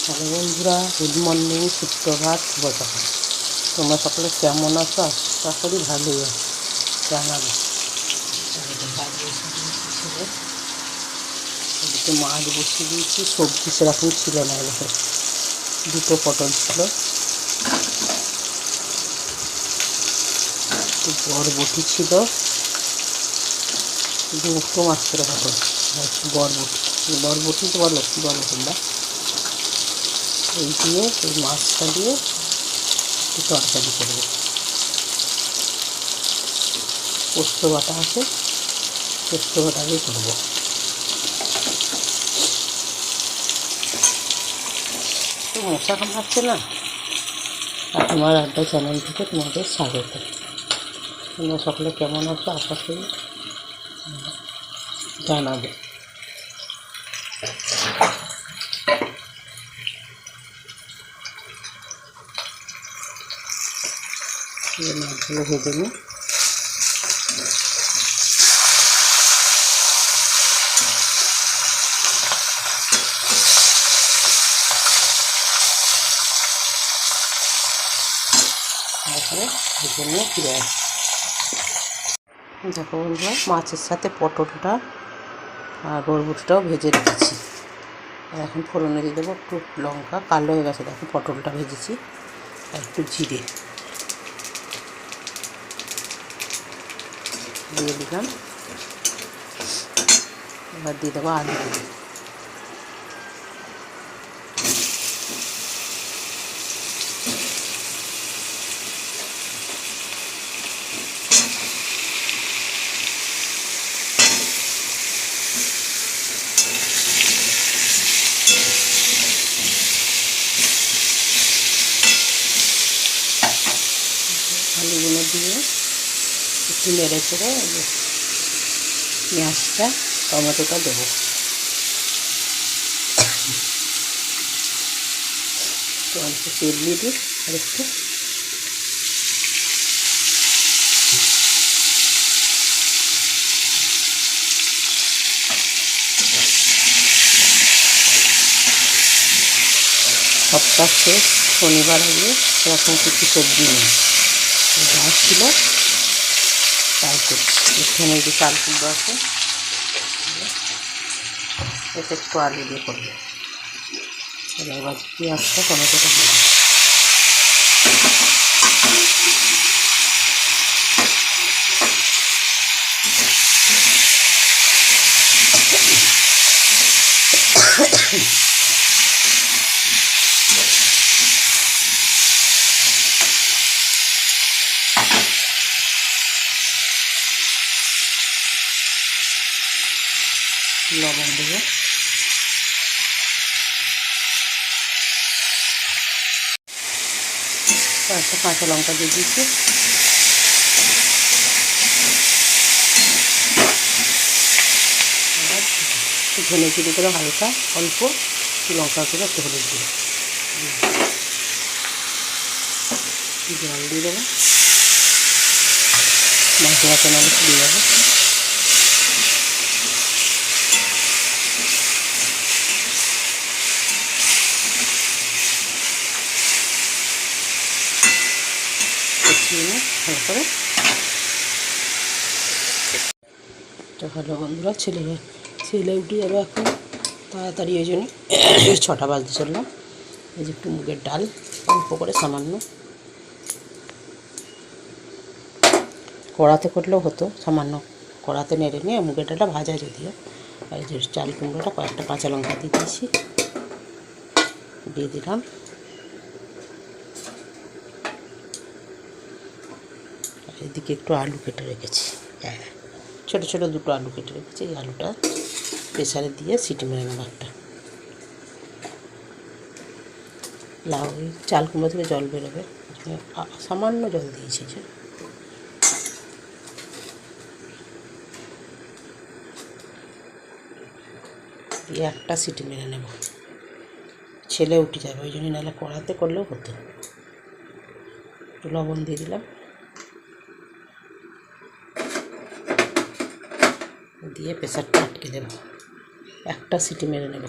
Hello বন্ধুরা, good morning, সুপ্রভাত, শুভ সকাল। তোমরা সকলে কেমন আছো? আশা করি ভালোই আছো, জানাবে। এদিকে মাছ বসিয়ে দিয়েছি, সবজি সেরকম ছিল না। এরকম দুটো পটল ছিল, একটু বরবটি ছিল, দুটো মাছ ছিল পটল, একটু বরবটি তো বলো কী বলো তোমরা। এই দিয়ে এই মাছটা দিয়ে একটু তরকারি করবো। পোস্ত বাটা আছে, পোস্ত বাটা দিয়ে করবো। তো মশা কামড়াচ্ছে না। আমার আড্ডা চ্যানেল থেকে তোমাদের স্বাগত। তোমরা সকলে কেমন আছো আশা করি জানাবে। মাছগুলো ভেজে নিই। তারপরে ভেজে নিয়ে ফিরে আসি। দেখো বন্ধুরা, মাছের সাথে পটলটা আর বরবটিটাও ভেজে রেখেছি। আর এখন ফোড়নে দিয়ে দেবো একটু লঙ্কা, কালো হয়ে গেছে। দেখো পটলটা ভেজেছি, আর একটু জিরে দিয়ে দিলাম। এবার দিয়ে দেবো আলু দিয়ে। আলুগুলো দিয়ে একটু নেড়ে চেড়ে পেঁয়াজটা টমেটোটা দেবো। তো অল্প তেল দিয়ে দিই আর একটু। সপ্তাহ শেষ, শনিবার আগে সেরকম কিছু সবজি নেই, যা ছিল তাই করছি। এখানে যে চাল কুমড়ো আছে, এতে একটু আলু দিয়ে করবো। এবার পেঁয়াজটা টমেটোটা দেবো। লবণ দেবো, একটা কাঁচা লঙ্কা দিয়ে দিচ্ছি। একটু ধনে জিরে করে হালকা অল্প লঙ্কা করে একটু হলুদ দিয়ে জল দিয়ে দেবো। মশলাটা নামে দিয়ে যাবো। ভালো করে তো ভালো বন্ধুরা, ছেলে উঠে যাবে এখন তাড়াতাড়ি, ওই জন্য 6টা বাজতে চললাম। এই যে একটু মুগের ডাল অল্প করে সামান্য, কড়াতে করলেও হতো, সামান্য কড়াতে নেড়ে নিয়ে মুগের ডালটা ভাজা যদিও। আর এই যে চাল কুমড়োটা কয়েকটা কাঁচা লঙ্কা দিয়ে দিয়েছি, দিয়ে দিলাম। আর এদিকে একটু আলু কেটে রেখেছি, হ্যাঁ ছোটো ছোটো দুটো আলু কেটে রেখেছি। এই আলুটা প্রেসারে দিয়ে সিটি মেরে নেবো একটা। লাউ চাল কুমড়ো থেকে জল বেরোবে, সামান্য জল দিয়েছি। যে দিয়ে একটা সিটি মেরে নেব, ছেলে উঠে যাবে ওই জন্য, নাহলে কড়াতে করলেও হতো। একটু লবণ দিয়ে দিলাম, দিয়ে প্রেসারটা আটকে দেব, একটা সিটি মেরে নেব।